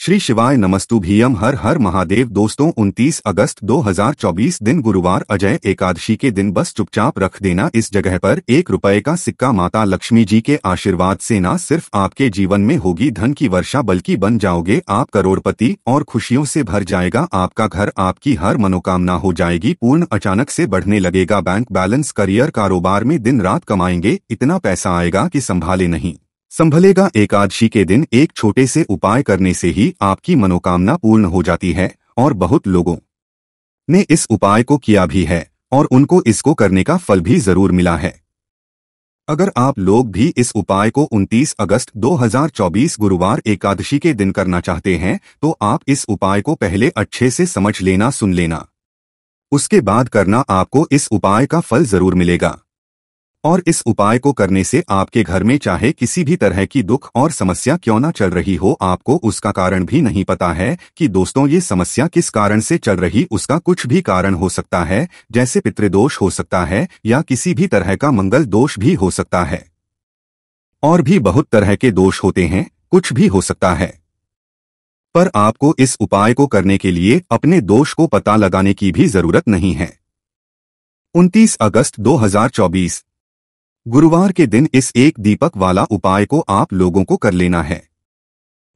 श्री शिवाय नमस्तुभ्यम। हर हर महादेव। दोस्तों 29 अगस्त 2024 दिन गुरुवार अजय एकादशी के दिन बस चुपचाप रख देना इस जगह पर ₹1 का सिक्का। माता लक्ष्मी जी के आशीर्वाद से न सिर्फ आपके जीवन में होगी धन की वर्षा बल्कि बन जाओगे आप करोड़पति और खुशियों से भर जाएगा आपका घर। आपकी हर मनोकामना हो जाएगी पूर्ण। अचानक से बढ़ने लगेगा बैंक बैलेंस। करियर कारोबार में दिन रात कमाएंगे, इतना पैसा आएगा कि संभाले नहीं संभलेगा। एकादशी के दिन एक छोटे से उपाय करने से ही आपकी मनोकामना पूर्ण हो जाती है और बहुत लोगों ने इस उपाय को किया भी है और उनको इसको करने का फल भी जरूर मिला है। अगर आप लोग भी इस उपाय को 29 अगस्त 2024 गुरुवार एकादशी के दिन करना चाहते हैं तो आप इस उपाय को पहले अच्छे से समझ लेना, सुन लेना, उसके बाद करना। आपको इस उपाय का फल जरूर मिलेगा। और इस उपाय को करने से आपके घर में चाहे किसी भी तरह की दुख और समस्या क्यों ना चल रही हो, आपको उसका कारण भी नहीं पता है कि दोस्तों ये समस्या किस कारण से चल रही। उसका कुछ भी कारण हो सकता है, जैसे पितृदोष हो सकता है या किसी भी तरह का मंगल दोष भी हो सकता है, और भी बहुत तरह के दोष होते हैं, कुछ भी हो सकता है। पर आपको इस उपाय को करने के लिए अपने दोष को पता लगाने की भी जरूरत नहीं है। 29 अगस्त 2024 गुरुवार के दिन इस एक दीपक वाला उपाय को आप लोगों को कर लेना है।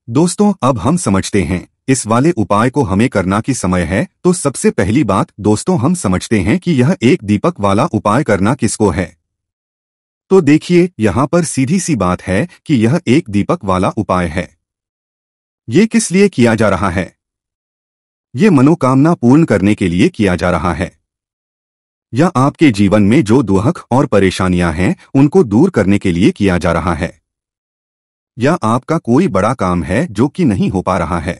दोस्तों अब हम समझते हैं इस वाले उपाय को हमें करना की समय है। तो सबसे पहली बात दोस्तों हम समझते हैं कि यह एक दीपक वाला उपाय करना किसको है। तो देखिए यहाँ पर सीधी सी बात है कि यह एक दीपक वाला उपाय है। ये किस लिए किया जा रहा है? ये मनोकामना पूर्ण करने के लिए किया जा रहा है, या आपके जीवन में जो दुख और परेशानियां हैं उनको दूर करने के लिए किया जा रहा है, या आपका कोई बड़ा काम है जो कि नहीं हो पा रहा है,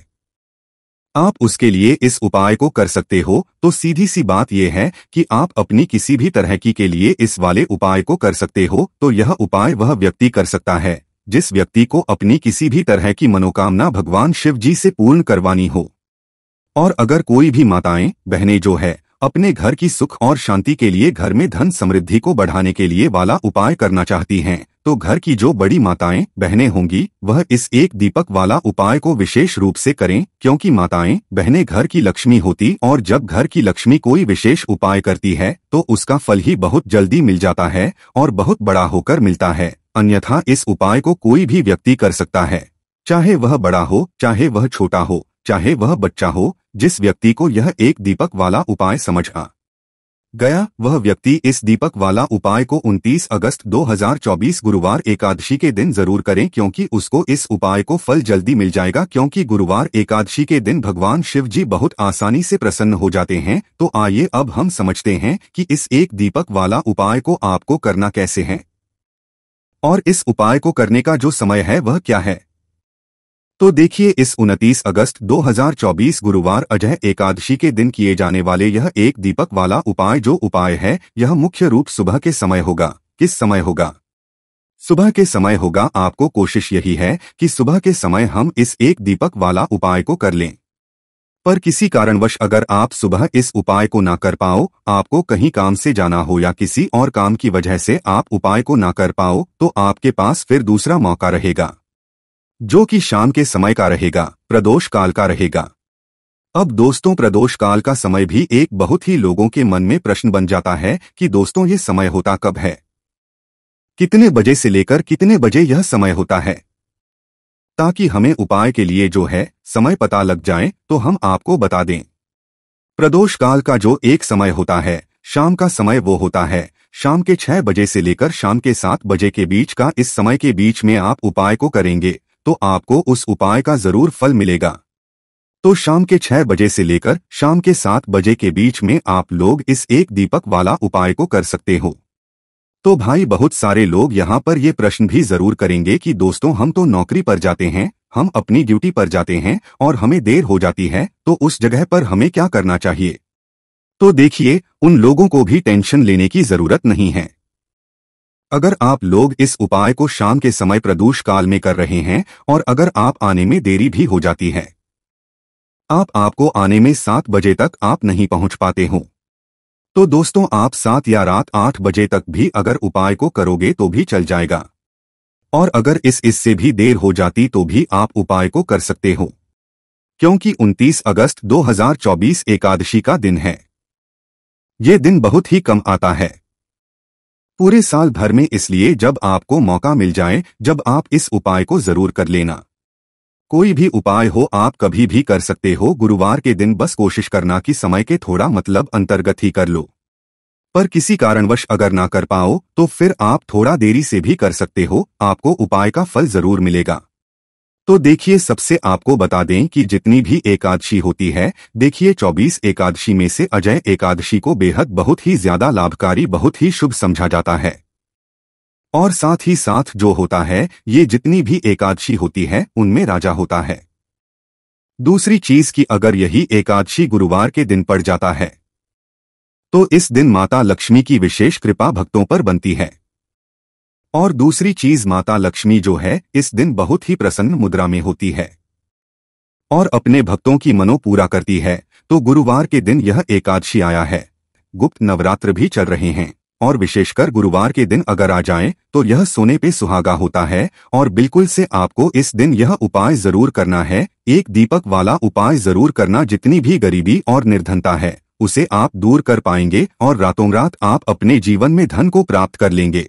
आप उसके लिए इस उपाय को कर सकते हो। तो सीधी सी बात यह है कि आप अपनी किसी भी तरह की के लिए इस वाले उपाय को कर सकते हो। तो यह उपाय वह व्यक्ति कर सकता है जिस व्यक्ति को अपनी किसी भी तरह की मनोकामना भगवान शिव जी से पूर्ण करवानी हो। और अगर कोई भी माताएं बहनें जो है अपने घर की सुख और शांति के लिए, घर में धन समृद्धि को बढ़ाने के लिए वाला उपाय करना चाहती हैं, तो घर की जो बड़ी माताएं बहनें होंगी वह इस एक दीपक वाला उपाय को विशेष रूप से करें, क्योंकि माताएं बहनें घर की लक्ष्मी होती और जब घर की लक्ष्मी कोई विशेष उपाय करती है तो उसका फल ही बहुत जल्दी मिल जाता है और बहुत बड़ा होकर मिलता है। अन्यथा इस उपाय को कोई भी व्यक्ति कर सकता है, चाहे वह बड़ा हो, चाहे वह छोटा हो, चाहे वह बच्चा हो। जिस व्यक्ति को यह एक दीपक वाला उपाय समझ आ गया वह व्यक्ति इस दीपक वाला उपाय को 29 अगस्त 2024 गुरुवार एकादशी के दिन जरूर करें, क्योंकि उसको इस उपाय को फल जल्दी मिल जाएगा। क्योंकि गुरुवार एकादशी के दिन भगवान शिव जी बहुत आसानी से प्रसन्न हो जाते हैं। तो आइए अब हम समझते हैं कि इस एक दीपक वाला उपाय को आपको करना कैसे है और इस उपाय को करने का जो समय है वह क्या है। तो देखिए इस 29 अगस्त 2024 गुरुवार अजय एकादशी के दिन किए जाने वाले यह एक दीपक वाला उपाय जो उपाय है यह मुख्य रूप सुबह के समय होगा। किस समय होगा? सुबह के समय होगा। आपको कोशिश यही है कि सुबह के समय हम इस एक दीपक वाला उपाय को कर लें। पर किसी कारणवश अगर आप सुबह इस उपाय को ना कर पाओ, आपको कहीं काम से जाना हो या किसी और काम की वजह से आप उपाय को ना कर पाओ, तो आपके पास फिर दूसरा मौका रहेगा जो कि शाम के समय का रहेगा, प्रदोष काल का रहेगा। अब दोस्तों प्रदोष काल का समय भी एक बहुत ही लोगों के मन में प्रश्न बन जाता है कि दोस्तों ये समय होता कब है, कितने बजे से लेकर कितने बजे यह समय होता है, ताकि हमें उपाय के लिए जो है समय पता लग जाए। तो हम आपको बता दें प्रदोष काल का जो एक समय होता है शाम का समय वो होता है शाम के 6 बजे से लेकर शाम के 7 बजे के बीच का। इस समय के बीच में आप उपाय को करेंगे तो आपको उस उपाय का जरूर फल मिलेगा। तो शाम के 6 बजे से लेकर शाम के 7 बजे के बीच में आप लोग इस एक दीपक वाला उपाय को कर सकते हो। तो भाई बहुत सारे लोग यहाँ पर ये प्रश्न भी जरूर करेंगे कि दोस्तों हम तो नौकरी पर जाते हैं, हम अपनी ड्यूटी पर जाते हैं और हमें देर हो जाती है, तो उस जगह पर हमें क्या करना चाहिए? तो देखिए उन लोगों को भी टेंशन लेने की जरूरत नहीं है। अगर आप लोग इस उपाय को शाम के समय प्रदोष काल में कर रहे हैं और अगर आप आने में देरी भी हो जाती है, आपको आने में 7 बजे तक आप नहीं पहुंच पाते हो, तो दोस्तों आप 7 या रात 8 बजे तक भी अगर उपाय को करोगे तो भी चल जाएगा। और अगर इससे भी देर हो जाती तो भी आप उपाय को कर सकते हो। क्योंकि 29 अगस्त 2024 एकादशी का दिन है। ये दिन बहुत ही कम आता है पूरे साल भर में, इसलिए जब आपको मौका मिल जाए जब आप इस उपाय को जरूर कर लेना। कोई भी उपाय हो आप कभी भी कर सकते हो, गुरुवार के दिन बस कोशिश करना कि समय के थोड़ा मतलब अंतर्गत ही कर लो। पर किसी कारणवश अगर ना कर पाओ तो फिर आप थोड़ा देरी से भी कर सकते हो, आपको उपाय का फल जरूर मिलेगा। तो देखिए, सबसे आपको बता दें कि जितनी भी एकादशी होती है, देखिए 24 एकादशी में से अजय एकादशी को बेहद बहुत ही ज्यादा लाभकारी, बहुत ही शुभ समझा जाता है। और साथ ही साथ जो होता है, ये जितनी भी एकादशी होती है उनमें राजा होता है। दूसरी चीज कि अगर यही एकादशी गुरुवार के दिन पड़ जाता है तो इस दिन माता लक्ष्मी की विशेष कृपा भक्तों पर बनती है। और दूसरी चीज, माता लक्ष्मी जो है इस दिन बहुत ही प्रसन्न मुद्रा में होती है और अपने भक्तों की मनो पूरा करती है। तो गुरुवार के दिन यह एकादशी आया है, गुप्त नवरात्र भी चल रहे हैं और विशेषकर गुरुवार के दिन अगर आ जाए तो यह सोने पे सुहागा होता है। और बिल्कुल से आपको इस दिन यह उपाय जरूर करना है, एक दीपक वाला उपाय जरूर करना। जितनी भी गरीबी और निर्धनता है उसे आप दूर कर पाएंगे और रातों रात आप अपने जीवन में धन को प्राप्त कर लेंगे।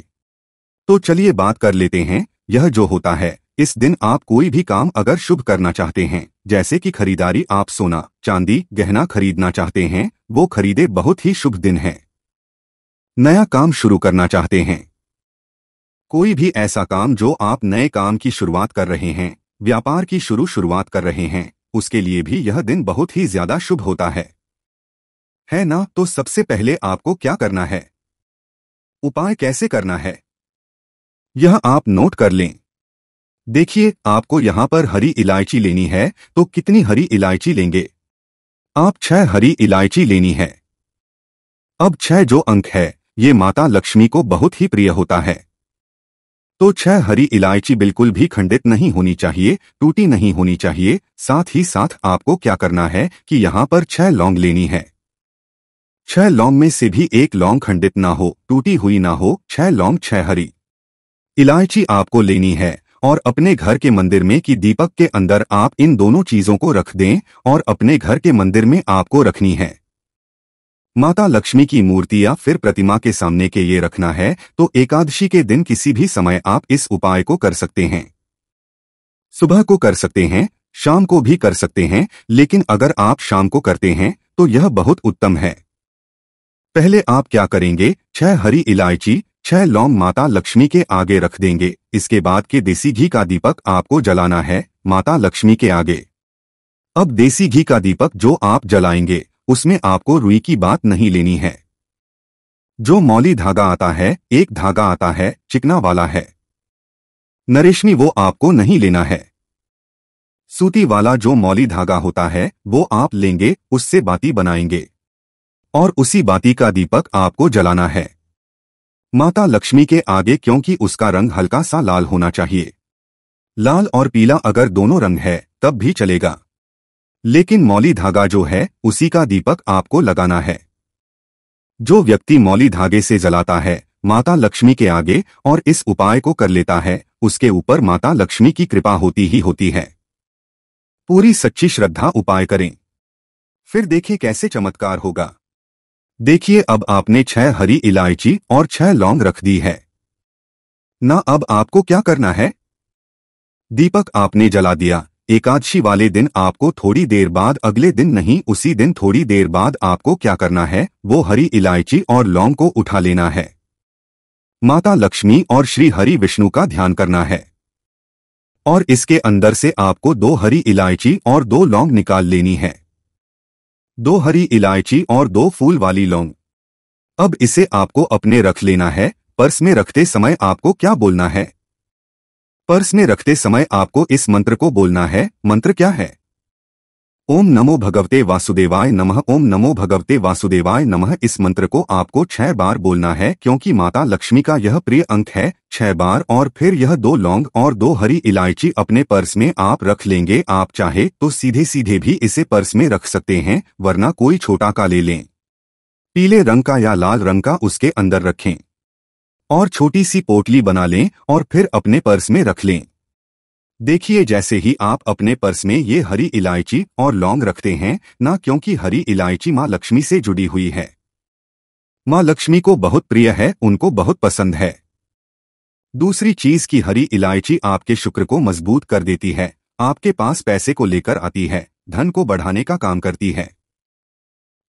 तो चलिए बात कर लेते हैं, यह जो होता है इस दिन आप कोई भी काम अगर शुभ करना चाहते हैं, जैसे कि खरीदारी, आप सोना चांदी गहना खरीदना चाहते हैं, वो खरीदे, बहुत ही शुभ दिन है। नया काम शुरू करना चाहते हैं, कोई भी ऐसा काम जो आप नए काम की शुरुआत कर रहे हैं, व्यापार की शुरुआत कर रहे हैं, उसके लिए भी यह दिन बहुत ही ज्यादा शुभ होता है ना। तो सबसे पहले आपको क्या करना है, उपाय कैसे करना है, यह आप नोट कर लें। देखिए, आपको यहां पर हरी इलायची लेनी है, तो कितनी हरी इलायची लेंगे आप? 6 हरी इलायची लेनी है। अब 6 जो अंक है ये माता लक्ष्मी को बहुत ही प्रिय होता है, तो 6 हरी इलायची बिल्कुल भी खंडित नहीं होनी चाहिए, टूटी नहीं होनी चाहिए। साथ ही साथ आपको क्या करना है कि यहां पर 6 लौंग लेनी है। 6 लौंग में से भी एक लौंग खंडित ना हो, टूटी हुई ना हो। 6 लौंग 6 हरी इलायची आपको लेनी है और अपने घर के मंदिर में कि दीपक के अंदर आप इन दोनों चीजों को रख दें और अपने घर के मंदिर में आपको रखनी है। माता लक्ष्मी की मूर्ति या फिर प्रतिमा के सामने के ये रखना है। तो एकादशी के दिन किसी भी समय आप इस उपाय को कर सकते हैं, सुबह को कर सकते हैं, शाम को भी कर सकते हैं, लेकिन अगर आप शाम को करते हैं तो यह बहुत उत्तम है। पहले आप क्या करेंगे, 6 हरी इलायची 6 लौंग माता लक्ष्मी के आगे रख देंगे। इसके बाद के देसी घी का दीपक आपको जलाना है माता लक्ष्मी के आगे। अब देसी घी का दीपक जो आप जलाएंगे उसमें आपको रुई की बात नहीं लेनी है। जो मौली धागा आता है, एक धागा आता है चिकना वाला है, नरेशमी, वो आपको नहीं लेना है। सूती वाला जो मौली धागा होता है वो आप लेंगे, उससे बाती बनाएंगे और उसी बाती का दीपक आपको जलाना है माता लक्ष्मी के आगे, क्योंकि उसका रंग हल्का सा लाल होना चाहिए। लाल और पीला अगर दोनों रंग है तब भी चलेगा, लेकिन मौली धागा जो है उसी का दीपक आपको लगाना है। जो व्यक्ति मौली धागे से जलाता है माता लक्ष्मी के आगे और इस उपाय को कर लेता है, उसके ऊपर माता लक्ष्मी की कृपा होती ही होती है। पूरी सच्ची श्रद्धा उपाय करें, फिर देखें कैसे चमत्कार होगा। देखिए, अब आपने 6 हरी इलायची और 6 लौंग रख दी है ना। अब आपको क्या करना है, दीपक आपने जला दिया। एकादशी वाले दिन आपको थोड़ी देर बाद, अगले दिन नहीं उसी दिन थोड़ी देर बाद आपको क्या करना है, वो हरी इलायची और लौंग को उठा लेना है। माता लक्ष्मी और श्री हरि विष्णु का ध्यान करना है और इसके अंदर से आपको 2 हरी इलायची और 2 लौंग निकाल लेनी है। 2 हरी इलायची और 2 फूल वाली लौंग। अब इसे आपको अपने रख लेना है। पर्स में रखते समय आपको क्या बोलना है, पर्स में रखते समय आपको इस मंत्र को बोलना है। मंत्र क्या है, ओम नमो भगवते वासुदेवाय नमः, ओम नमो भगवते वासुदेवाय नमः। इस मंत्र को आपको 6 बार बोलना है, क्योंकि माता लक्ष्मी का यह प्रिय अंक है। 6 बार। और फिर यह 2 लौंग और 2 हरी इलायची अपने पर्स में आप रख लेंगे। आप चाहे तो सीधे सीधे भी इसे पर्स में रख सकते हैं, वरना कोई छोटा का ले लें, पीले रंग का या लाल रंग का उसके अंदर रखें और छोटी सी पोटली बना लें और फिर अपने पर्स में रख लें। देखिए, जैसे ही आप अपने पर्स में ये हरी इलायची और लौंग रखते हैं ना, क्योंकि हरी इलायची माँ लक्ष्मी से जुड़ी हुई है, माँ लक्ष्मी को बहुत प्रिय है, उनको बहुत पसंद है। दूसरी चीज की हरी इलायची आपके शुक्र को मजबूत कर देती है, आपके पास पैसे को लेकर आती है, धन को बढ़ाने का काम करती है।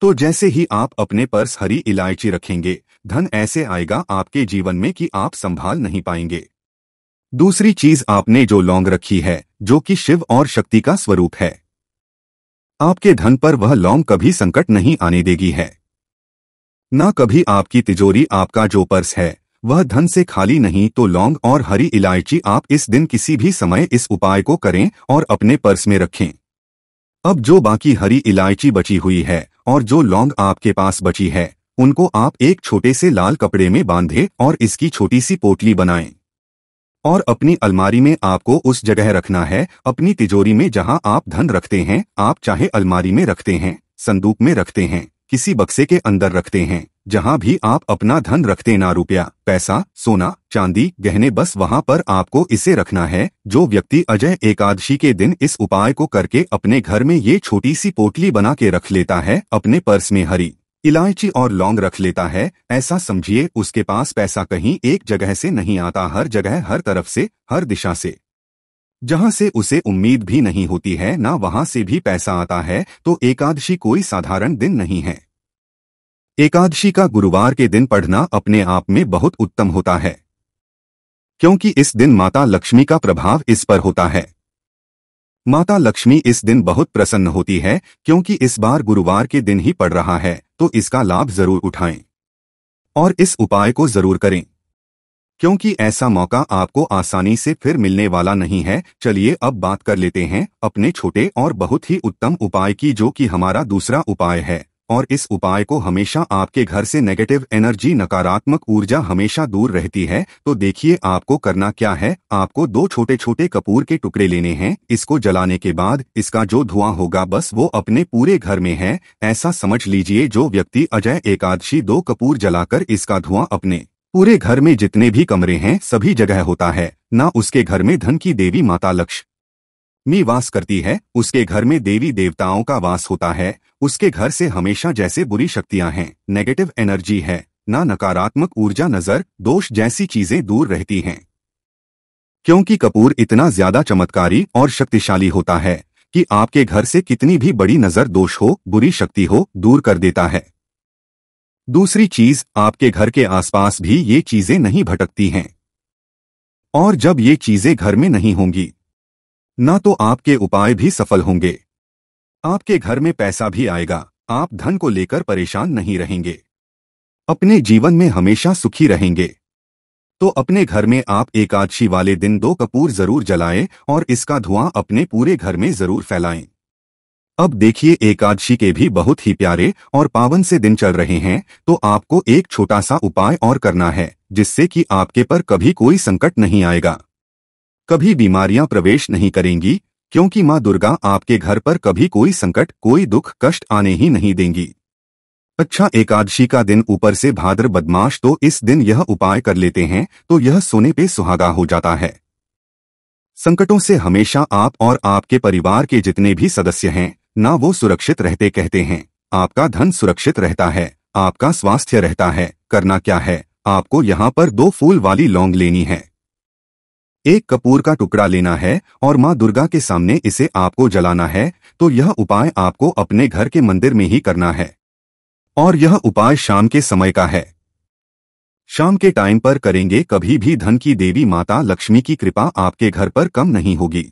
तो जैसे ही आप अपने पर्स हरी इलायची रखेंगे, धन ऐसे आएगा आपके जीवन में कि आप संभाल नहीं पाएंगे। दूसरी चीज, आपने जो लौंग रखी है, जो कि शिव और शक्ति का स्वरूप है, आपके धन पर वह लौंग कभी संकट नहीं आने देगी है। ना कभी आपकी तिजोरी, आपका जो पर्स है वह धन से खाली नहीं। तो लौंग और हरी इलायची आप इस दिन किसी भी समय इस उपाय को करें और अपने पर्स में रखें। अब जो बाकी हरी इलायची बची हुई है और जो लौंग आपके पास बची है, उनको आप एक छोटे से लाल कपड़े में बांधें और इसकी छोटी सी पोटली बनाएं और अपनी अलमारी में आपको उस जगह रखना है, अपनी तिजोरी में जहां आप धन रखते हैं। आप चाहे अलमारी में रखते हैं, संदूक में रखते हैं, किसी बक्से के अंदर रखते हैं, जहां भी आप अपना धन रखते, ना रुपया, पैसा, सोना, चांदी, गहने, बस वहां पर आपको इसे रखना है। जो व्यक्ति अजय एकादशी के दिन इस उपाय को करके अपने घर में ये छोटी सी पोटली बना के रख लेता है, अपने पर्स में हरी इलायची और लौंग रख लेता है, ऐसा समझिए उसके पास पैसा कहीं एक जगह से नहीं आता, हर जगह, हर तरफ से, हर दिशा से, जहां से उसे उम्मीद भी नहीं होती है, ना वहां से भी पैसा आता है। तो एकादशी कोई साधारण दिन नहीं है। एकादशी का गुरुवार के दिन पढ़ना अपने आप में बहुत उत्तम होता है, क्योंकि इस दिन माता लक्ष्मी का प्रभाव इस पर होता है। माता लक्ष्मी इस दिन बहुत प्रसन्न होती है, क्योंकि इस बार गुरुवार के दिन ही पड़ रहा है। तो इसका लाभ जरूर उठाएं और इस उपाय को जरूर करें, क्योंकि ऐसा मौका आपको आसानी से फिर मिलने वाला नहीं है। चलिए अब बात कर लेते हैं अपने छोटे और बहुत ही उत्तम उपाय की, जो कि हमारा दूसरा उपाय है। और इस उपाय को हमेशा आपके घर से नेगेटिव एनर्जी, नकारात्मक ऊर्जा हमेशा दूर रहती है। तो देखिए आपको करना क्या है। आपको 2 छोटे छोटे कपूर के टुकड़े लेने हैं। इसको जलाने के बाद इसका जो धुआं होगा, बस वो अपने पूरे घर में है। ऐसा समझ लीजिए जो व्यक्ति अजय एकादशी 2 कपूर जलाकर इसका धुआं अपने पूरे घर में जितने भी कमरे हैं सभी जगह होता है, ना उसके घर में धन की देवी माता लक्ष्मी वास करती है, उसके घर में देवी देवताओं का वास होता है। उसके घर से हमेशा जैसे बुरी शक्तियां हैं, नेगेटिव एनर्जी है, ना नकारात्मक ऊर्जा, नजर, दोष जैसी चीजें दूर रहती हैं। क्योंकि कपूर इतना ज्यादा चमत्कारी और शक्तिशाली होता है कि आपके घर से कितनी भी बड़ी नजर, दोष हो, बुरी शक्ति हो, दूर कर देता है। दूसरी चीज, आपके घर के आसपास भी ये चीजें नहीं भटकती हैं। और जब ये चीजें घर में नहीं होंगी, ना तो आपके उपाय भी सफल होंगे, आपके घर में पैसा भी आएगा, आप धन को लेकर परेशान नहीं रहेंगे, अपने जीवन में हमेशा सुखी रहेंगे। तो अपने घर में आप एकादशी वाले दिन 2 कपूर जरूर जलाएं और इसका धुआं अपने पूरे घर में जरूर फैलाएं। अब देखिए, एकादशी के भी बहुत ही प्यारे और पावन से दिन चल रहे हैं। तो आपको एक छोटा सा उपाय और करना है, जिससे कि आपके पर कभी कोई संकट नहीं आएगा, कभी बीमारियां प्रवेश नहीं करेंगी, क्योंकि माँ दुर्गा आपके घर पर कभी कोई संकट, कोई दुख, कष्ट आने ही नहीं देंगी। अच्छा, एकादशी का दिन ऊपर से भाद्र बदमाश, तो इस दिन यह उपाय कर लेते हैं तो यह सोने पे सुहागा हो जाता है। संकटों से हमेशा आप और आपके परिवार के जितने भी सदस्य हैं ना, वो सुरक्षित रहते कहते हैं। आपका धन सुरक्षित रहता है, आपका स्वास्थ्य रहता है। करना क्या है, आपको यहाँ पर 2 फूल वाली लौंग लेनी है, 1 कपूर का टुकड़ा लेना है और माँ दुर्गा के सामने इसे आपको जलाना है। तो यह उपाय आपको अपने घर के मंदिर में ही करना है और यह उपाय शाम के समय का है। शाम के टाइम पर करेंगे, कभी भी धन की देवी माता लक्ष्मी की कृपा आपके घर पर कम नहीं होगी।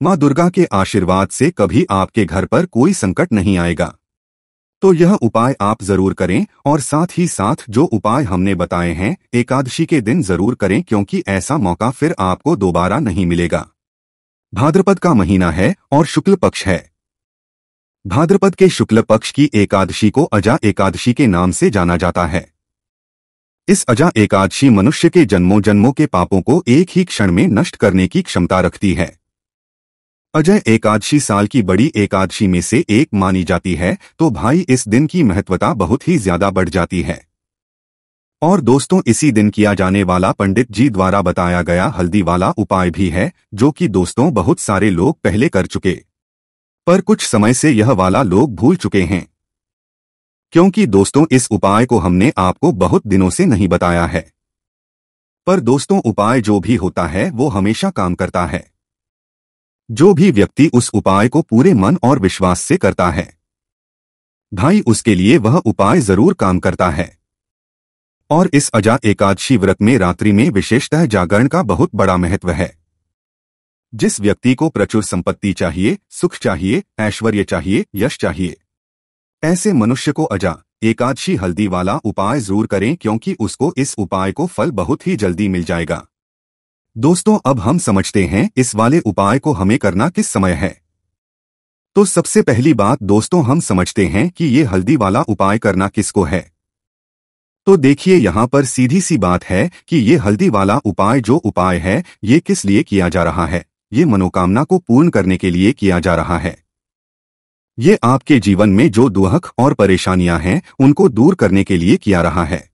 माँ दुर्गा के आशीर्वाद से कभी आपके घर पर कोई संकट नहीं आएगा। तो यह उपाय आप जरूर करें और साथ ही साथ जो उपाय हमने बताए हैं एकादशी के दिन जरूर करें, क्योंकि ऐसा मौका फिर आपको दोबारा नहीं मिलेगा। भाद्रपद का महीना है और शुक्ल पक्ष है। भाद्रपद के शुक्ल पक्ष की एकादशी को अजा एकादशी के नाम से जाना जाता है। इस अजा एकादशी मनुष्य के जन्मों जन्मों के पापों को एक ही क्षण में नष्ट करने की क्षमता रखती है। अजय एकादशी साल की बड़ी एकादशी में से एक मानी जाती है। तो भाई, इस दिन की महत्वता बहुत ही ज्यादा बढ़ जाती है और दोस्तों इसी दिन किया जाने वाला पंडित जी द्वारा बताया गया हल्दी वाला उपाय भी है, जो कि दोस्तों बहुत सारे लोग पहले कर चुके, पर कुछ समय से यह वाला लोग भूल चुके हैं, क्योंकि दोस्तों इस उपाय को हमने आपको बहुत दिनों से नहीं बताया है। पर दोस्तों उपाय जो भी होता है वो हमेशा काम करता है। जो भी व्यक्ति उस उपाय को पूरे मन और विश्वास से करता है भाई, उसके लिए वह उपाय जरूर काम करता है। और इस अजा एकादशी व्रत में रात्रि में विशेषतः जागरण का बहुत बड़ा महत्व है। जिस व्यक्ति को प्रचुर संपत्ति चाहिए, सुख चाहिए, ऐश्वर्य चाहिए, यश चाहिए, ऐसे मनुष्य को अजा एकादशी हल्दी वाला उपाय जरूर करें, क्योंकि उसको इस उपाय को फल बहुत ही जल्दी मिल जाएगा। दोस्तों अब हम समझते हैं इस वाले उपाय को हमें करना किस समय है। तो सबसे पहली बात दोस्तों हम समझते हैं कि ये हल्दी वाला उपाय करना किसको है। तो देखिए यहाँ पर सीधी सी बात है कि ये हल्दी वाला उपाय जो उपाय है ये किस लिए किया जा रहा है। ये मनोकामना को पूर्ण करने के लिए किया जा रहा है। ये आपके जीवन में जो दुख और परेशानियां हैं उनको दूर करने के लिए किया रहा है,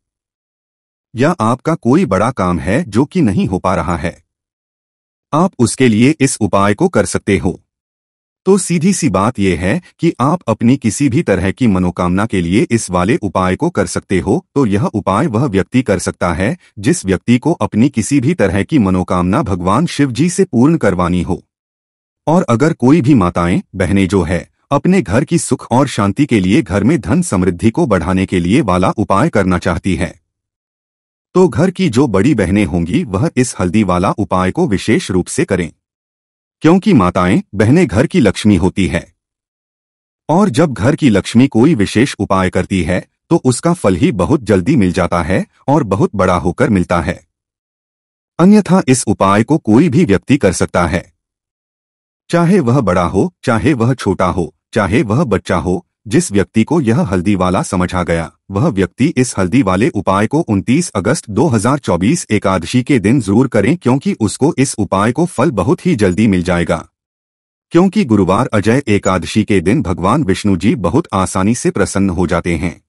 या आपका कोई बड़ा काम है जो कि नहीं हो पा रहा है, आप उसके लिए इस उपाय को कर सकते हो। तो सीधी सी बात यह है कि आप अपनी किसी भी तरह की मनोकामना के लिए इस वाले उपाय को कर सकते हो। तो यह उपाय वह व्यक्ति कर सकता है जिस व्यक्ति को अपनी किसी भी तरह की मनोकामना भगवान शिव जी से पूर्ण करवानी हो। और अगर कोई भी माताएं बहनें जो है अपने घर की सुख और शांति के लिए, घर में धन समृद्धि को बढ़ाने के लिए वाला उपाय करना चाहती है, तो घर की जो बड़ी बहनें होंगी वह इस हल्दी वाला उपाय को विशेष रूप से करें, क्योंकि माताएं बहनें घर की लक्ष्मी होती है। और जब घर की लक्ष्मी कोई विशेष उपाय करती है तो उसका फल ही बहुत जल्दी मिल जाता है और बहुत बड़ा होकर मिलता है। अन्यथा इस उपाय को कोई भी व्यक्ति कर सकता है, चाहे वह बड़ा हो, चाहे वह छोटा हो, चाहे वह बच्चा हो। जिस व्यक्ति को यह हल्दी वाला समझ आ गया वह व्यक्ति इस हल्दी वाले उपाय को 29 अगस्त 2024 एकादशी के दिन जरूर करें, क्योंकि उसको इस उपाय को फल बहुत ही जल्दी मिल जाएगा। क्योंकि गुरुवार अजय एकादशी के दिन भगवान विष्णु जी बहुत आसानी से प्रसन्न हो जाते हैं।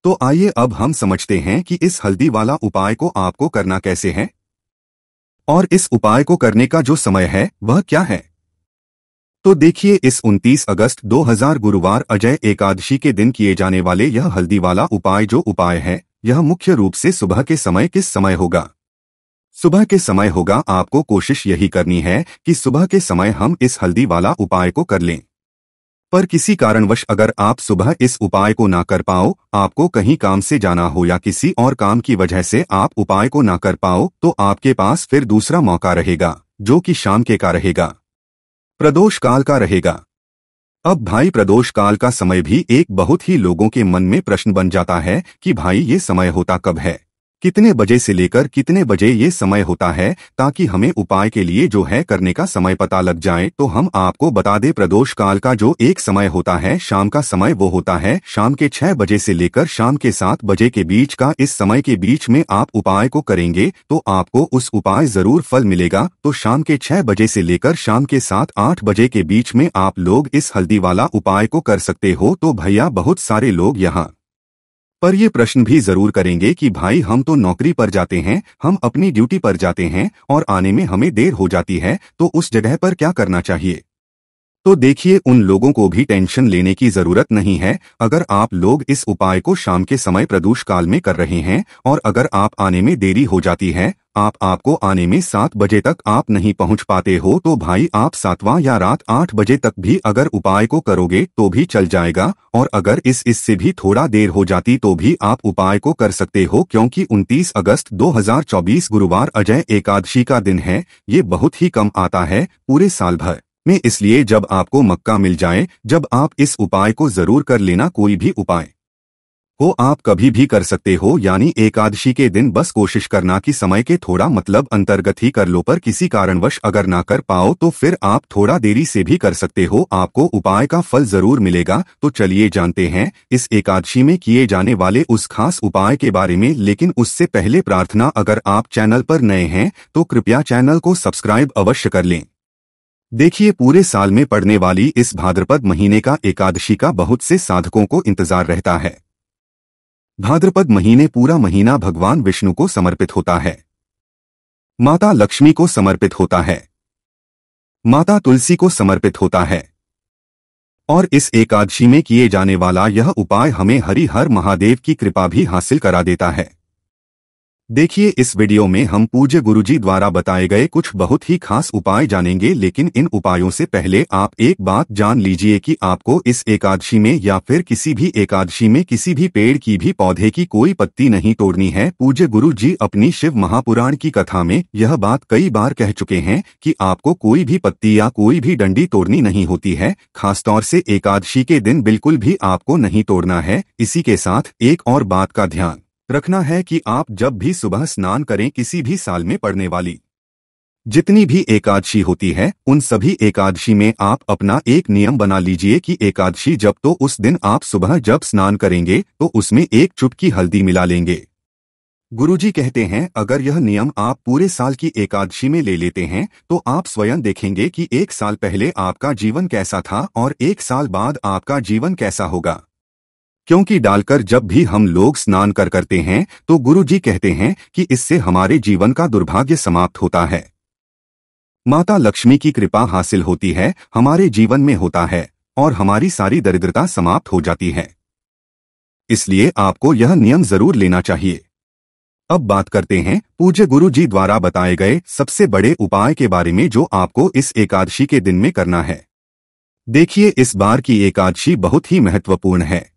तो आइए अब हम समझते हैं कि इस हल्दी वाला उपाय को आपको करना कैसे है और इस उपाय को करने का जो समय है वह क्या है। तो देखिए इस 29 अगस्त 2000 गुरुवार अजय एकादशी के दिन किए जाने वाले यह हल्दी वाला उपाय जो उपाय है यह मुख्य रूप से सुबह के समय किस समय होगा। सुबह के समय होगा। आपको कोशिश यही करनी है कि सुबह के समय हम इस हल्दी वाला उपाय को कर लें। पर किसी कारणवश अगर आप सुबह इस उपाय को ना कर पाओ, आपको कहीं काम से जाना हो या किसी और काम की वजह से आप उपाय को ना कर पाओ, तो आपके पास फिर दूसरा मौका रहेगा जो कि शाम के का रहेगा, प्रदोष काल का रहेगा। अब भाई प्रदोष काल का समय भी एक बहुत ही लोगों के मन में प्रश्न बन जाता है कि भाई ये समय होता कब है, कितने बजे से लेकर कितने बजे ये समय होता है, ताकि हमें उपाय के लिए जो है करने का समय पता लग जाए। तो हम आपको बता दें प्रदोष काल का जो एक समय होता है शाम का समय, वो होता है शाम के 6 बजे से लेकर शाम के 7 बजे के बीच का। इस समय के बीच में आप उपाय को करेंगे तो आपको उस उपाय जरूर फल मिलेगा। तो शाम के 6 बजे से लेकर शाम के 7-8 बजे के बीच में आप लोग इस हल्दी वाला उपाय को कर सकते हो। तो भैया बहुत सारे लोग यहाँ पर ये प्रश्न भी जरूर करेंगे कि भाई हम तो नौकरी पर जाते हैं, हम अपनी ड्यूटी पर जाते हैं और आने में हमें देर हो जाती है, तो उस जगह पर क्या करना चाहिए। तो देखिए उन लोगों को भी टेंशन लेने की जरूरत नहीं है। अगर आप लोग इस उपाय को शाम के समय प्रदोष काल में कर रहे हैं और अगर आप आने में देरी हो जाती है, आपको आने में 7 बजे तक आप नहीं पहुंच पाते हो, तो भाई आप 7वां या रात 8 बजे तक भी अगर उपाय को करोगे तो भी चल जाएगा। और अगर इससे भी थोड़ा देर हो जाती तो भी आप उपाय को कर सकते हो, क्योंकि 29 अगस्त 2024 गुरुवार अजय एकादशी का दिन है। ये बहुत ही कम आता है पूरे साल भर में, इसलिए जब आपको मौका मिल जाए जब आप इस उपाय को जरूर कर लेना। कोई भी उपाय हो आप कभी भी कर सकते हो, यानी एकादशी के दिन बस कोशिश करना कि समय के थोड़ा मतलब अंतर्गत ही कर लो। पर किसी कारणवश अगर ना कर पाओ तो फिर आप थोड़ा देरी से भी कर सकते हो, आपको उपाय का फल जरूर मिलेगा। तो चलिए जानते हैं इस एकादशी में किए जाने वाले उस खास उपाय के बारे में। लेकिन उससे पहले प्रार्थना, अगर आप चैनल पर नए हैं तो कृपया चैनल को सब्सक्राइब अवश्य कर लें। देखिए पूरे साल में पड़ने वाली इस भाद्रपद महीने का एकादशी का बहुत से साधकों को इंतजार रहता है। भाद्रपद महीने पूरा महीना भगवान विष्णु को समर्पित होता है, माता लक्ष्मी को समर्पित होता है, माता तुलसी को समर्पित होता है। और इस एकादशी में किए जाने वाला यह उपाय हमें हरि हर महादेव की कृपा भी हासिल करा देता है। देखिए, इस वीडियो में हम पूज्य गुरुजी द्वारा बताए गए कुछ बहुत ही खास उपाय जानेंगे, लेकिन इन उपायों से पहले आप एक बात जान लीजिए कि आपको इस एकादशी में या फिर किसी भी एकादशी में किसी भी पेड़ की भी पौधे की कोई पत्ती नहीं तोड़नी है। पूज्य गुरुजी अपनी शिव महापुराण की कथा में यह बात कई बार कह चुके हैं कि आपको कोई भी पत्ती या कोई भी डंडी तोड़नी नहीं होती है, खासतौर से एकादशी के दिन बिल्कुल भी आपको नहीं तोड़ना है। इसी के साथ एक और बात का ध्यान रखना है कि आप जब भी सुबह स्नान करें, किसी भी साल में पड़ने वाली जितनी भी एकादशी होती है, उन सभी एकादशी में आप अपना एक नियम बना लीजिए कि एकादशी जब तो उस दिन आप सुबह जब स्नान करेंगे तो उसमें एक चुटकी हल्दी मिला लेंगे। गुरुजी कहते हैं, अगर यह नियम आप पूरे साल की एकादशी में ले लेते हैं तो आप स्वयं देखेंगे कि एक साल पहले आपका जीवन कैसा था और एक साल बाद आपका जीवन कैसा होगा। क्योंकि डालकर जब भी हम लोग स्नान करते हैं तो गुरुजी कहते हैं कि इससे हमारे जीवन का दुर्भाग्य समाप्त होता है, माता लक्ष्मी की कृपा हासिल होती है, हमारे जीवन में होता है और हमारी सारी दरिद्रता समाप्त हो जाती है। इसलिए आपको यह नियम जरूर लेना चाहिए। अब बात करते हैं पूज्य गुरुजी द्वारा बताए गए सबसे बड़े उपाय के बारे में जो आपको इस एकादशी के दिन में करना है। देखिए, इस बार की एकादशी बहुत ही महत्वपूर्ण है।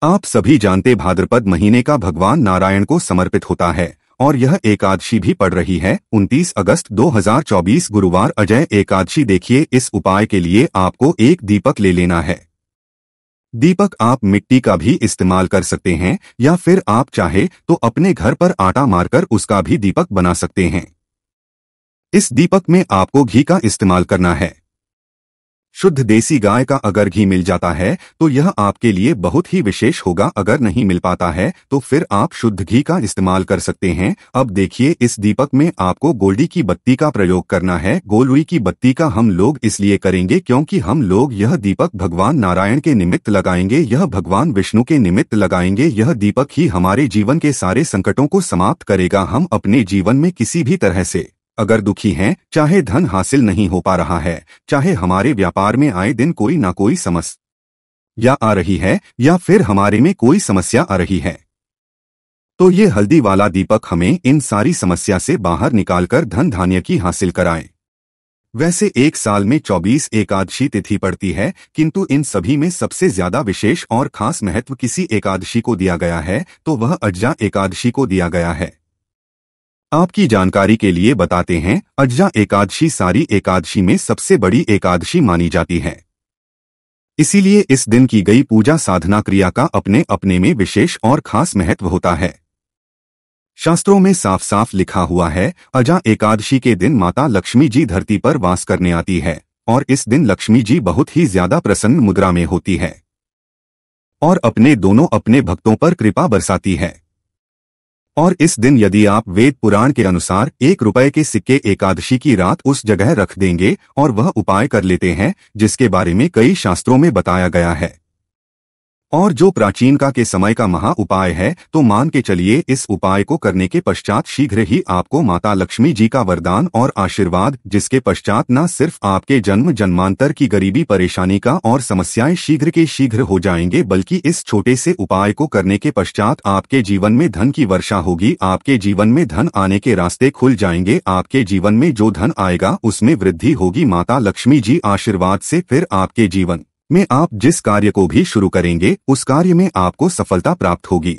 आप सभी जानते भाद्रपद महीने का भगवान नारायण को समर्पित होता है और यह एकादशी भी पड़ रही है 29 अगस्त 2024 गुरुवार अजय एकादशी। देखिए, इस उपाय के लिए आपको एक दीपक ले लेना है। दीपक आप मिट्टी का भी इस्तेमाल कर सकते हैं या फिर आप चाहे तो अपने घर पर आटा मारकर उसका भी दीपक बना सकते हैं। इस दीपक में आपको घी का इस्तेमाल करना है। शुद्ध देसी गाय का अगर घी मिल जाता है तो यह आपके लिए बहुत ही विशेष होगा। अगर नहीं मिल पाता है तो फिर आप शुद्ध घी का इस्तेमाल कर सकते हैं। अब देखिए, इस दीपक में आपको गोल्डी की बत्ती का प्रयोग करना है। गोलुई की बत्ती का हम लोग इसलिए करेंगे क्योंकि हम लोग यह दीपक भगवान नारायण के निमित्त लगाएंगे, यह भगवान विष्णु के निमित्त लगाएंगे। यह दीपक ही हमारे जीवन के सारे संकटों को समाप्त करेगा। हम अपने जीवन में किसी भी तरह से अगर दुखी हैं, चाहे धन हासिल नहीं हो पा रहा है, चाहे हमारे व्यापार में आए दिन कोई ना कोई समस्या आ रही है या फिर हमारे में कोई समस्या आ रही है, तो ये हल्दी वाला दीपक हमें इन सारी समस्या से बाहर निकालकर धन धान्य की हासिल कराए। वैसे एक साल में 24 एकादशी तिथि पड़ती है, किंतु इन सभी में सबसे ज्यादा विशेष और खास महत्व किसी एकादशी को दिया गया है तो वह अज्जा एकादशी को दिया गया है। आपकी जानकारी के लिए बताते हैं, अज्जा एकादशी सारी एकादशी में सबसे बड़ी एकादशी मानी जाती है। इसीलिए इस दिन की गई पूजा साधना क्रिया का अपने अपने में विशेष और खास महत्व होता है। शास्त्रों में साफ साफ लिखा हुआ है, अज्जा एकादशी के दिन माता लक्ष्मी जी धरती पर वास करने आती है और इस दिन लक्ष्मी जी बहुत ही ज्यादा प्रसन्न मुद्रा में होती है और अपने भक्तों पर कृपा बरसाती है। और इस दिन यदि आप वेद पुराण के अनुसार 1 रुपए के सिक्के एकादशी की रात उस जगह रख देंगे और वह उपाय कर लेते हैं जिसके बारे में कई शास्त्रों में बताया गया है और जो प्राचीन का के समय का महा उपाय है, तो मान के चलिए इस उपाय को करने के पश्चात शीघ्र ही आपको माता लक्ष्मी जी का वरदान और आशीर्वाद, जिसके पश्चात न सिर्फ आपके जन्म जन्मांतर की गरीबी परेशानी का और समस्याएं शीघ्र के शीघ्र हो जाएंगे, बल्कि इस छोटे से उपाय को करने के पश्चात आपके जीवन में धन की वर्षा होगी। आपके जीवन में धन आने के रास्ते खुल जाएंगे। आपके जीवन में जो धन आएगा उसमें वृद्धि होगी माता लक्ष्मी जी आशीर्वाद से। फिर आपके जीवन में आप जिस कार्य को भी शुरू करेंगे उस कार्य में आपको सफलता प्राप्त होगी।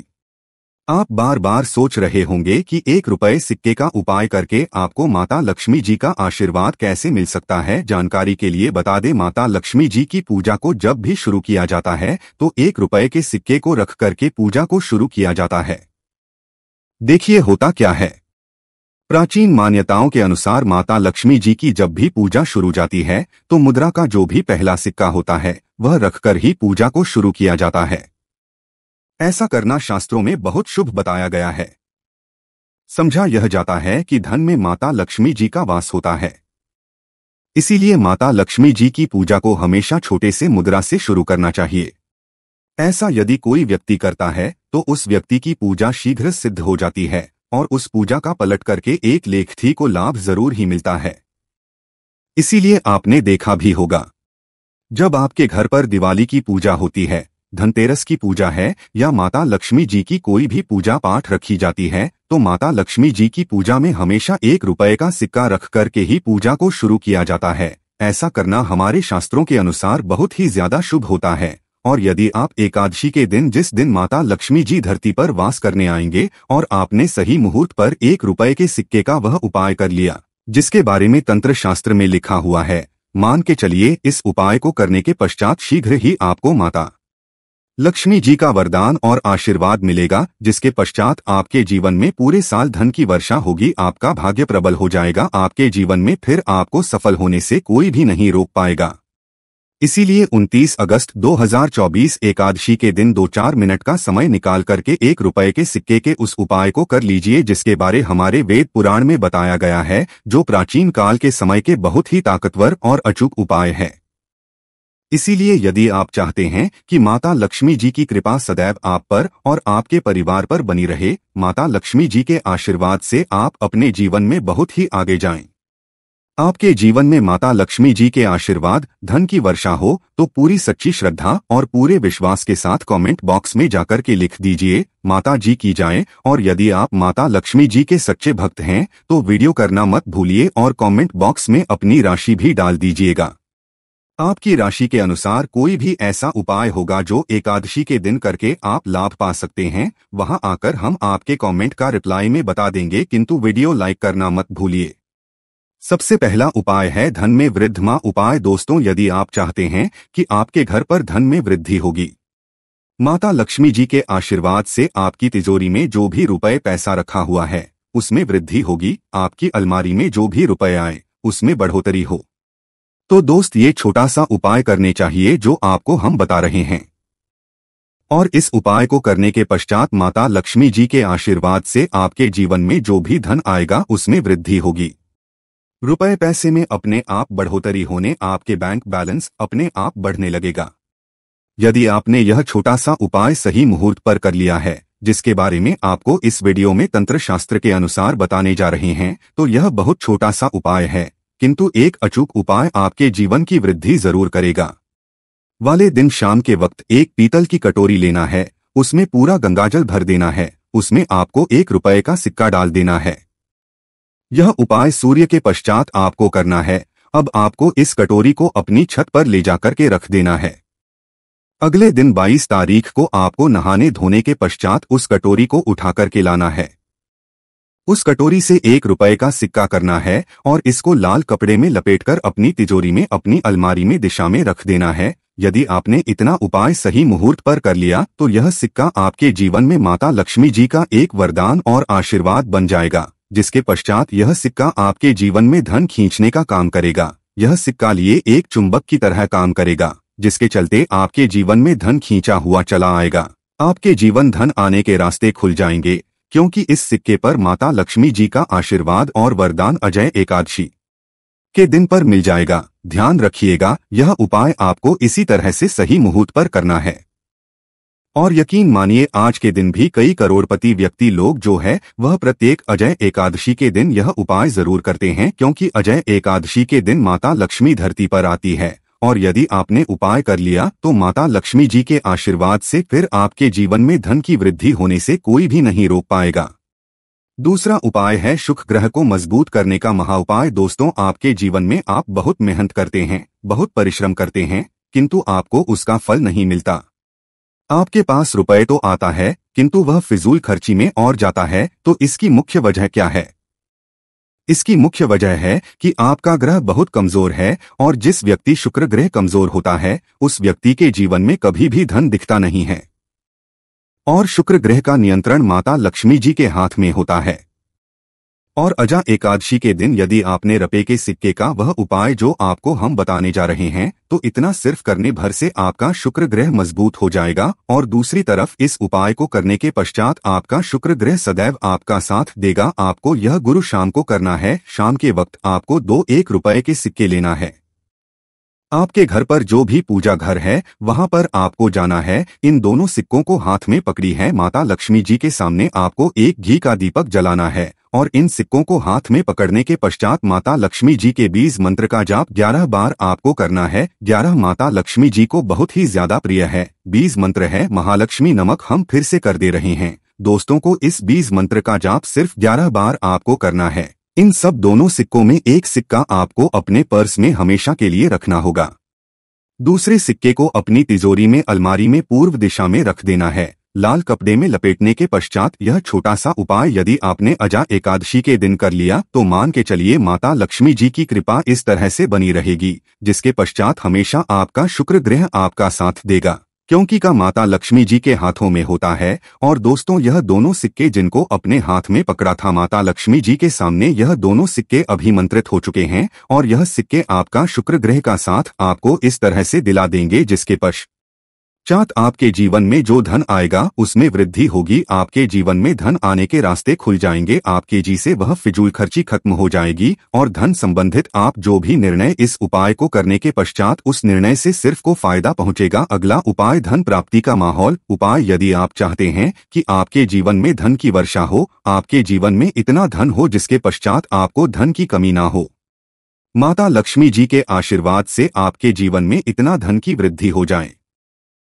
आप बार बार सोच रहे होंगे कि 1 रुपए सिक्के का उपाय करके आपको माता लक्ष्मी जी का आशीर्वाद कैसे मिल सकता है। जानकारी के लिए बता दें, माता लक्ष्मी जी की पूजा को जब भी शुरू किया जाता है तो 1 रुपए के सिक्के को रख करके पूजा को शुरू किया जाता है। देखिए होता क्या है, प्राचीन मान्यताओं के अनुसार माता लक्ष्मी जी की जब भी पूजा शुरू जाती है तो मुद्रा का जो भी पहला सिक्का होता है वह रखकर ही पूजा को शुरू किया जाता है। ऐसा करना शास्त्रों में बहुत शुभ बताया गया है। समझा यह जाता है कि धन में माता लक्ष्मी जी का वास होता है। इसीलिए माता लक्ष्मी जी की पूजा को हमेशा छोटे से मुद्रा से शुरू करना चाहिए। ऐसा यदि कोई व्यक्ति करता है तो उस व्यक्ति की पूजा शीघ्र सिद्ध हो जाती है और उस पूजा का पलट करके एक व्यक्ति को लाभ जरूर ही मिलता है। इसीलिए आपने देखा भी होगा, जब आपके घर पर दिवाली की पूजा होती है, धनतेरस की पूजा है या माता लक्ष्मी जी की कोई भी पूजा पाठ रखी जाती है, तो माता लक्ष्मी जी की पूजा में हमेशा 1 रुपए का सिक्का रख करके ही पूजा को शुरू किया जाता है। ऐसा करना हमारे शास्त्रों के अनुसार बहुत ही ज्यादा शुभ होता है। और यदि आप एकादशी के दिन, जिस दिन माता लक्ष्मी जी धरती पर वास करने आएंगे, और आपने सही मुहूर्त पर 1 रुपए के सिक्के का वह उपाय कर लिया जिसके बारे में तंत्र शास्त्र में लिखा हुआ है, मान के चलिए इस उपाय को करने के पश्चात शीघ्र ही आपको माता लक्ष्मी जी का वरदान और आशीर्वाद मिलेगा, जिसके पश्चात आपके जीवन में पूरे साल धन की वर्षा होगी। आपका भाग्य प्रबल हो जाएगा। आपके जीवन में फिर आपको सफल होने से कोई भी नहीं रोक पाएगा। इसीलिए 29 अगस्त 2024 एकादशी के दिन 2-4 मिनट का समय निकाल करके 1 रुपए के सिक्के के उस उपाय को कर लीजिए, जिसके बारे हमारे वेद पुराण में बताया गया है, जो प्राचीन काल के समय के बहुत ही ताकतवर और अचूक उपाय है। इसीलिए यदि आप चाहते हैं कि माता लक्ष्मी जी की कृपा सदैव आप पर और आपके परिवार पर बनी रहे, माता लक्ष्मी जी के आशीर्वाद से आप अपने जीवन में बहुत ही आगे जाएं, आपके जीवन में माता लक्ष्मी जी के आशीर्वाद, धन की वर्षा हो, तो पूरी सच्ची श्रद्धा और पूरे विश्वास के साथ कमेंट बॉक्स में जाकर के लिख दीजिए, माता जी की जाए। और यदि आप माता लक्ष्मी जी के सच्चे भक्त हैं तो वीडियो करना मत भूलिए और कमेंट बॉक्स में अपनी राशि भी डाल दीजिएगा। आपकी राशि के अनुसार कोई भी ऐसा उपाय होगा जो एकादशी के दिन करके आप लाभ पा सकते हैं, वहां आकर हम आपके कमेंट का रिप्लाई में बता देंगे, किंतु वीडियो लाइक करना मत भूलिए। सबसे पहला उपाय है धन में वृद्धि माँ उपाय। दोस्तों, यदि आप चाहते हैं कि आपके घर पर धन में वृद्धि होगी, माता लक्ष्मी जी के आशीर्वाद से आपकी तिजोरी में जो भी रुपए पैसा रखा हुआ है उसमें वृद्धि होगी, आपकी अलमारी में जो भी रुपए आए उसमें बढ़ोतरी हो, तो दोस्त ये छोटा सा उपाय करने चाहिए जो आपको हम बता रहे हैं। और इस उपाय को करने के पश्चात माता लक्ष्मी जी के आशीर्वाद से आपके जीवन में जो भी धन आएगा उसमें वृद्धि होगी, रुपए पैसे में अपने आप बढ़ोतरी होने, आपके बैंक बैलेंस अपने आप बढ़ने लगेगा। यदि आपने यह छोटा सा उपाय सही मुहूर्त पर कर लिया है, जिसके बारे में आपको इस वीडियो में तंत्र शास्त्र के अनुसार बताने जा रहे हैं, तो यह बहुत छोटा सा उपाय है, किंतु एक अचूक उपाय आपके जीवन की वृद्धि जरूर करेगा। वाले दिन शाम के वक्त एक पीतल की कटोरी लेना है, उसमें पूरा गंगाजल भर देना है, उसमें आपको 1 रुपए का सिक्का डाल देना है। यह उपाय सूर्य के पश्चात आपको करना है। अब आपको इस कटोरी को अपनी छत पर ले जाकर के रख देना है। अगले दिन 22 तारीख को आपको नहाने धोने के पश्चात उस कटोरी को उठा करके लाना है। उस कटोरी से 1 रुपए का सिक्का करना है और इसको लाल कपड़े में लपेटकर अपनी तिजोरी में, अपनी अलमारी में दिशा में रख देना है। यदि आपने इतना उपाय सही मुहूर्त पर कर लिया तो यह सिक्का आपके जीवन में माता लक्ष्मी जी का एक वरदान और आशीर्वाद बन जाएगा, जिसके पश्चात यह सिक्का आपके जीवन में धन खींचने का काम करेगा। यह सिक्का लिए एक चुंबक की तरह काम करेगा, जिसके चलते आपके जीवन में धन खींचा हुआ चला आएगा। आपके जीवन धन आने के रास्ते खुल जाएंगे, क्योंकि इस सिक्के पर माता लक्ष्मी जी का आशीर्वाद और वरदान अजय एकादशी के दिन पर मिल जाएगा। ध्यान रखिएगा, यह उपाय आपको इसी तरह से सही मुहूर्त पर करना है। और यकीन मानिए, आज के दिन भी कई करोड़पति व्यक्ति लोग जो है वह प्रत्येक अजय एकादशी के दिन यह उपाय जरूर करते हैं, क्योंकि अजय एकादशी के दिन माता लक्ष्मी धरती पर आती है। और यदि आपने उपाय कर लिया तो माता लक्ष्मी जी के आशीर्वाद से फिर आपके जीवन में धन की वृद्धि होने से कोई भी नहीं रोक पाएगा। दूसरा उपाय है शुक्र ग्रह को मजबूत करने का महाउपाय। दोस्तों, आपके जीवन में आप बहुत मेहनत करते हैं, बहुत परिश्रम करते हैं, किंतु आपको उसका फल नहीं मिलता। आपके पास रुपए तो आता है, किंतु वह फिजूल खर्ची में और जाता है। तो इसकी मुख्य वजह क्या है? इसकी मुख्य वजह है कि आपका ग्रह बहुत कमजोर है, और जिस व्यक्ति शुक्र ग्रह कमजोर होता है उस व्यक्ति के जीवन में कभी भी धन दिखता नहीं है। और शुक्र ग्रह का नियंत्रण माता लक्ष्मी जी के हाथ में होता है। और अजा एकादशी के दिन यदि आपने रुपए के सिक्के का वह उपाय जो आपको हम बताने जा रहे हैं, तो इतना सिर्फ करने भर से आपका शुक्र ग्रह मजबूत हो जाएगा। और दूसरी तरफ इस उपाय को करने के पश्चात आपका शुक्र ग्रह सदैव आपका साथ देगा। आपको यह गुरु शाम को करना है। शाम के वक्त आपको 2 1 रुपए के सिक्के लेना है। आपके घर पर जो भी पूजा घर है वहां पर आपको जाना है। इन दोनों सिक्कों को हाथ में पकड़ी है माता लक्ष्मी जी के सामने आपको एक घी का दीपक जलाना है और इन सिक्कों को हाथ में पकड़ने के पश्चात माता लक्ष्मी जी के बीज मंत्र का जाप 11 बार आपको करना है। 11 माता लक्ष्मी जी को बहुत ही ज्यादा प्रिय है। बीज मंत्र है महालक्ष्मी नमक। हम फिर से कर दे रहे हैं दोस्तों को इस बीज मंत्र का जाप सिर्फ 11 बार आपको करना है। इन सब दोनों सिक्कों में एक सिक्का आपको अपने पर्स में हमेशा के लिए रखना होगा। दूसरे सिक्के को अपनी तिजोरी में अलमारी में पूर्व दिशा में रख देना है। लाल कपड़े में लपेटने के पश्चात यह छोटा सा उपाय यदि आपने अजा एकादशी के दिन कर लिया तो मान के चलिए माता लक्ष्मी जी की कृपा इस तरह से बनी रहेगी, जिसके पश्चात हमेशा आपका शुक्र ग्रह आपका साथ देगा, क्योंकि का माता लक्ष्मी जी के हाथों में होता है। और दोस्तों यह दोनों सिक्के जिनको अपने हाथ में पकड़ा था माता लक्ष्मी जी के सामने, यह दोनों सिक्के अभिमंत्रित हो चुके हैं और यह सिक्के आपका शुक्र ग्रह का साथ आपको इस तरह से दिला देंगे, जिसके पश्चात आपके जीवन में जो धन आएगा उसमें वृद्धि होगी। आपके जीवन में धन आने के रास्ते खुल जाएंगे। आपके जी से वह फिजूल खर्ची खत्म हो जाएगी और धन संबंधित आप जो भी निर्णय इस उपाय को करने के पश्चात उस निर्णय से सिर्फ को फायदा पहुंचेगा। अगला उपाय धन प्राप्ति का माहौल उपाय। यदि आप चाहते हैं कि आपके जीवन में धन की वर्षा हो, आपके जीवन में इतना धन हो जिसके पश्चात आपको धन की कमी ना हो, माता लक्ष्मी जी के आशीर्वाद से आपके जीवन में इतना धन की वृद्धि हो जाए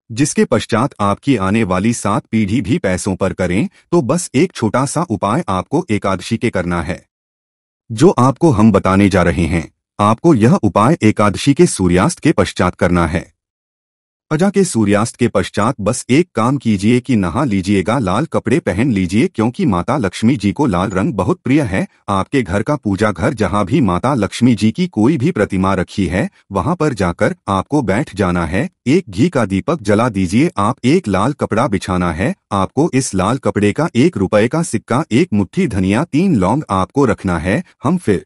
जिसके पश्चात आपकी आने वाली 7 पीढ़ी भी पैसों पर करें, तो बस एक छोटा सा उपाय आपको एकादशी के करना है जो आपको हम बताने जा रहे हैं। आपको यह उपाय एकादशी के सूर्यास्त के पश्चात करना है। अजा के सूर्यास्त के पश्चात बस एक काम कीजिए कि नहा लीजिएगा, लाल कपड़े पहन लीजिए, क्योंकि माता लक्ष्मी जी को लाल रंग बहुत प्रिय है। आपके घर का पूजा घर जहां भी माता लक्ष्मी जी की कोई भी प्रतिमा रखी है वहां पर जाकर आपको बैठ जाना है। एक घी का दीपक जला दीजिए। आप एक लाल कपड़ा बिछाना है। आपको इस लाल कपड़े का 1 रुपए का सिक्का, 1 मुट्ठी धनिया, 3 लौंग आपको रखना है। हम फिर